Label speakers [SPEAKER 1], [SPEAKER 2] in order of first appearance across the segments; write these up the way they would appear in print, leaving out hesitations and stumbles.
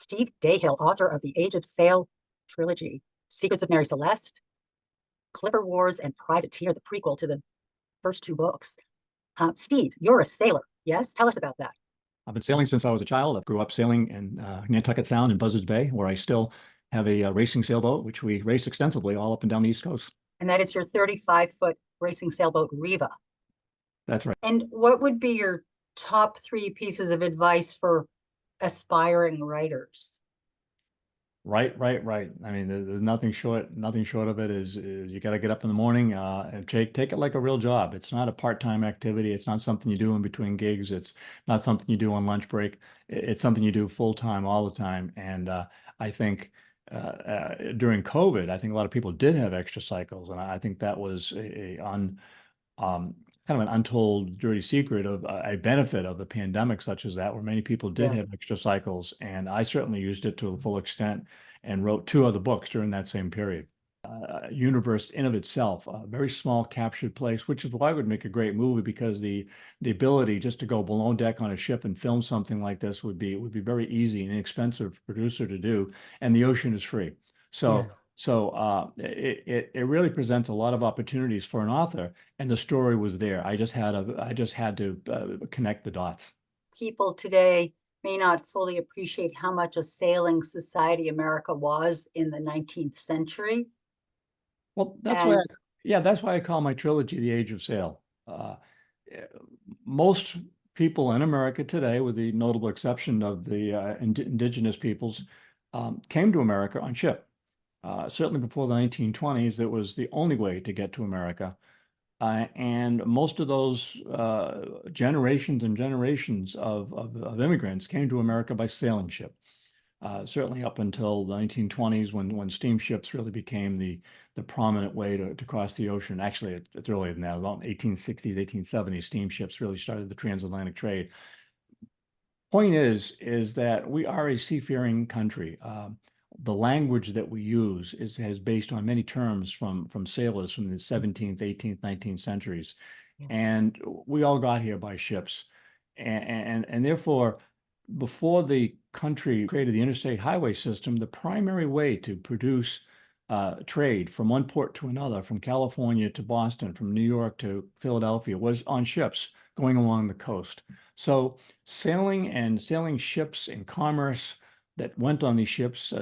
[SPEAKER 1] Steve Dahill, author of the Age of Sail trilogy, Secrets of Mary Celeste, Clipper Wars, and Privateer, the prequel to the first two books. Steve, you're a sailor, yes? Tell us about that.
[SPEAKER 2] I've been sailing since I was a child. I grew up sailing in Nantucket Sound in Buzzards Bay, where I still have a racing sailboat, which we race extensively all up and down the East Coast.
[SPEAKER 1] And that is your 35-foot racing sailboat, Riva.
[SPEAKER 2] That's right.
[SPEAKER 1] And what would be your top three pieces of advice for aspiring writers?
[SPEAKER 2] Right. I mean, there's nothing short of it is you got to get up in the morning and take it like a real job. It's not a part-time activity. It's not something you do in between gigs. It's not something you do on lunch break. It's something you do full-time all the time. And I think during COVID, I think a lot of people did have extra cycles, and I think that was um, kind of an untold dirty secret of a benefit of a pandemic such as that, where many people did have extra cycles. And I certainly used it to the full extent and wrote two other books during that same period. Universe in of itself, a very small captured place, which is why it would make a great movie, because the ability just to go below deck on a ship and film something like this would be very easy and inexpensive for a producer to do, and the ocean is free. It really presents a lot of opportunities for an author, and the story was there. I just had to connect the dots.
[SPEAKER 1] People today may not fully appreciate how much a sailing society America was in the 19th century.
[SPEAKER 2] Well, that's why I call my trilogy The Age of Sail. Most people in America today, with the notable exception of the indigenous peoples, came to America on ship. Certainly before the 1920s, it was the only way to get to America. And most of those generations and generations of immigrants came to America by sailing ship. Certainly up until the 1920s, when steamships really became the prominent way to cross the ocean. Actually, it's earlier than that. About 1860s, 1870s, steamships really started the transatlantic trade. Point is that we are a seafaring country. The language that we use is based on many terms from sailors from the 17th, 18th, 19th centuries. And we all got here by ships. And therefore, before the country created the interstate highway system, the primary way to produce trade from one port to another, from California to Boston, from New York to Philadelphia, was on ships going along the coast. So sailing ships and commerce that went on these ships,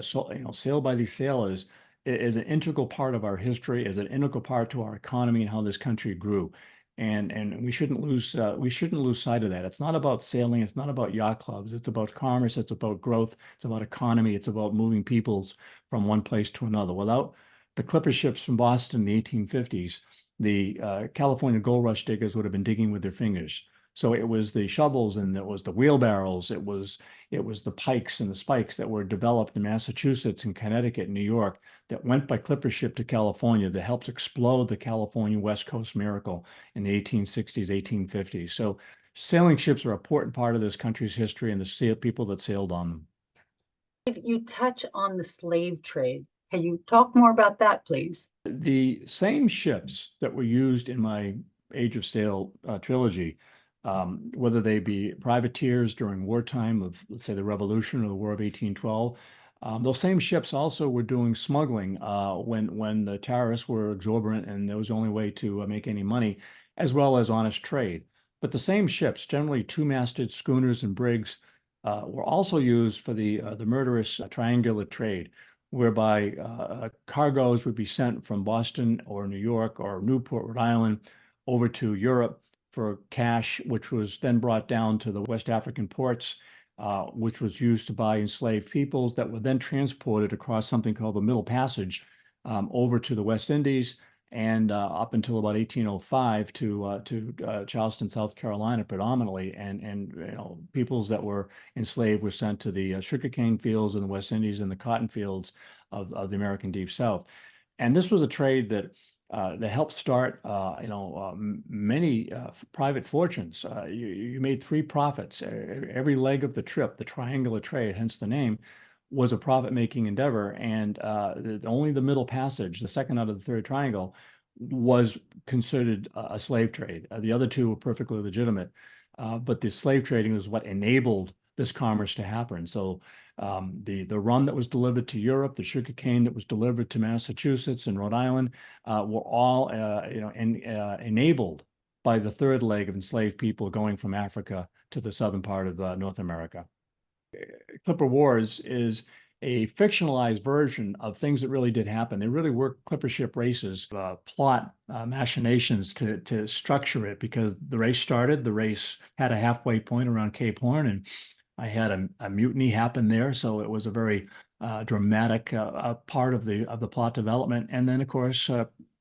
[SPEAKER 2] sailed by these sailors, is an integral part of our history, is an integral part to our economy and how this country grew. And we shouldn't lose sight of that. It's not about sailing. It's not about yacht clubs. It's about commerce. It's about growth. It's about economy. It's about moving peoples from one place to another. Without the clipper ships from Boston in the 1850s, the California gold rush diggers would have been digging with their fingers. So it was the shovels and it was the wheelbarrows. It was the pikes and the spikes that were developed in Massachusetts and Connecticut and New York that went by clipper ship to California that helped explode the California West Coast miracle in the 1860s, 1850s. So sailing ships are an important part of this country's history and the people that sailed on them.
[SPEAKER 1] You touch on the slave trade. Can you talk more about that, please?
[SPEAKER 2] The same ships that were used in my Age of Sail trilogy, whether they be privateers during wartime of, let's say, the Revolution or the War of 1812. Those same ships also were doing smuggling when the tariffs were exorbitant and there was the only way to make any money, as well as honest trade. But the same ships, generally two-masted schooners and brigs, were also used for the murderous triangular trade, whereby cargoes would be sent from Boston or New York or Newport, Rhode Island, over to Europe for cash, which was then brought down to the West African ports, which was used to buy enslaved peoples that were then transported across something called the Middle Passage over to the West Indies and up until about 1805 to Charleston, South Carolina, predominantly. And peoples that were enslaved were sent to the sugarcane fields in the West Indies and the cotton fields of the American Deep South. And this was a trade that helped start, many private fortunes. You made three profits. Every leg of the trip, the triangular trade, hence the name, was a profit-making endeavor. And only the Middle Passage, the second out of the third triangle, was considered a slave trade. The other two were perfectly legitimate. But the slave trading was what enabled this commerce to happen. So The rum that was delivered to Europe, the sugarcane that was delivered to Massachusetts and Rhode Island, were all enabled by the third leg of enslaved people going from Africa to the southern part of North America. Clipper Wars is a fictionalized version of things that really did happen. They really were clipper ship races, plot machinations to structure it, because the race had a halfway point around Cape Horn, and I had a mutiny happen there. So it was a very dramatic part of the plot development. And then, of course,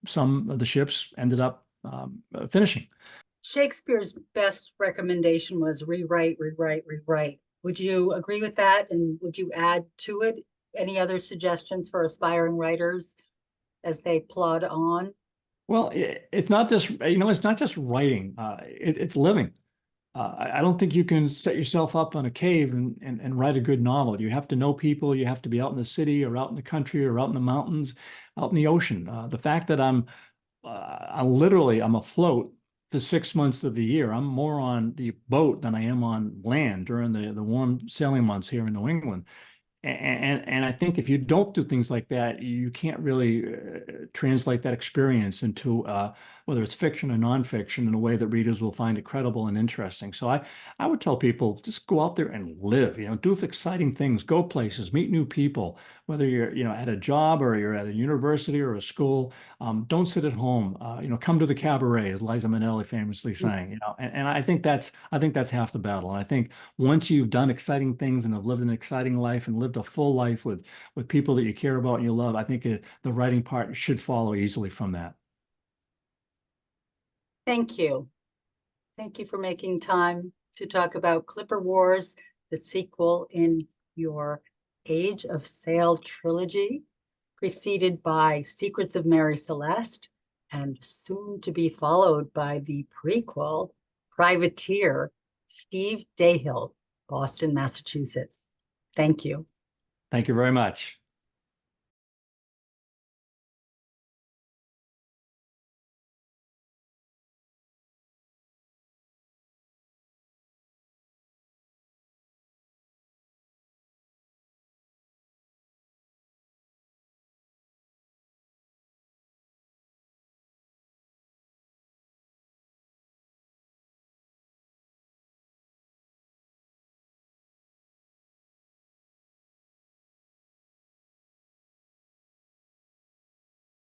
[SPEAKER 2] some of the ships ended up finishing.
[SPEAKER 1] Shakespeare's best recommendation was rewrite, rewrite, rewrite. Would you agree with that? And would you add to it any other suggestions for aspiring writers as they plod on?
[SPEAKER 2] Well, it's not just, it's not just writing, it's living. I don't think you can set yourself up on a cave and write a good novel. You have to know people. You have to be out in the city or out in the country or out in the mountains, out in the ocean. The fact that I'm afloat for 6 months of the year. I'm more on the boat than I am on land during the warm sailing months here in New England. And I think if you don't do things like that, you can't really translate that experience into whether it's fiction or nonfiction in a way that readers will find it credible and interesting. So I would tell people, just go out there and live, do exciting things, go places, meet new people, whether you're, at a job or you're at a university or a school. Don't sit at home, come to the cabaret, as Liza Minnelli famously sang, and I think that's half the battle. And I think once you've done exciting things and have lived an exciting life and lived a full life with people that you care about and you love, I think the writing part should follow easily from that.
[SPEAKER 1] Thank you. Thank you for making time to talk about Clipper Wars, the sequel in your Age of Sail trilogy, preceded by Secrets of Mary Celeste, and soon to be followed by the prequel, Privateer, Steve Dahill, Boston, Massachusetts. Thank you.
[SPEAKER 2] Thank you very much.